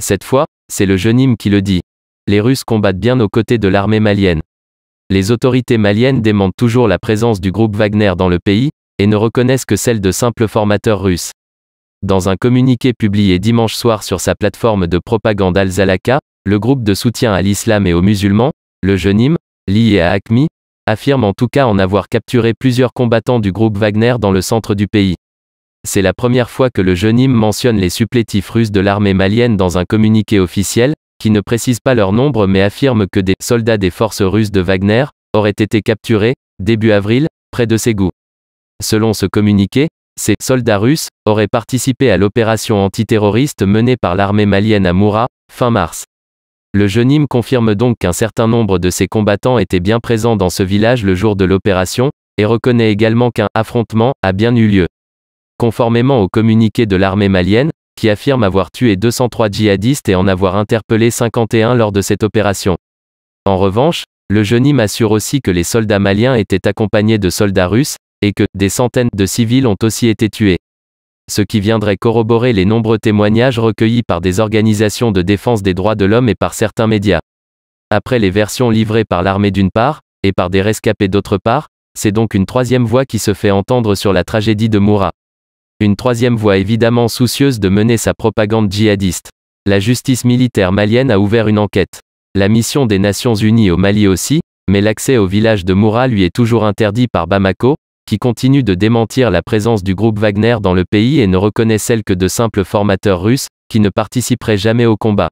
Cette fois, c'est le Jenim qui le dit. Les Russes combattent bien aux côtés de l'armée malienne. Les autorités maliennes démentent toujours la présence du groupe Wagner dans le pays, et ne reconnaissent que celle de simples formateurs russes. Dans un communiqué publié dimanche soir sur sa plateforme de propagande Al-Zalaka, le groupe de soutien à l'islam et aux musulmans, le Jenim, lié à AQMI, affirme en tout cas en avoir capturé plusieurs combattants du groupe Wagner dans le centre du pays. C'est la première fois que le Jenim mentionne les supplétifs russes de l'armée malienne dans un communiqué officiel, qui ne précise pas leur nombre mais affirme que des soldats des forces russes de Wagner auraient été capturés, début avril, près de Ségou. Selon ce communiqué, ces soldats russes auraient participé à l'opération antiterroriste menée par l'armée malienne à Moura, fin mars. Le Jenim confirme donc qu'un certain nombre de ces combattants étaient bien présents dans ce village le jour de l'opération, et reconnaît également qu'un affrontement a bien eu lieu. Conformément au communiqué de l'armée malienne, qui affirme avoir tué 203 djihadistes et en avoir interpellé 51 lors de cette opération. En revanche, le Jenim assure aussi que les soldats maliens étaient accompagnés de soldats russes, et que des centaines de civils ont aussi été tués. Ce qui viendrait corroborer les nombreux témoignages recueillis par des organisations de défense des droits de l'homme et par certains médias. Après les versions livrées par l'armée d'une part, et par des rescapés d'autre part, c'est donc une troisième voix qui se fait entendre sur la tragédie de Moura. Une troisième voix évidemment soucieuse de mener sa propagande djihadiste. La justice militaire malienne a ouvert une enquête. La mission des Nations Unies au Mali aussi, mais l'accès au village de Moura lui est toujours interdit par Bamako, qui continue de démentir la présence du groupe Wagner dans le pays et ne reconnaît celle que de simples formateurs russes, qui ne participeraient jamais au combat.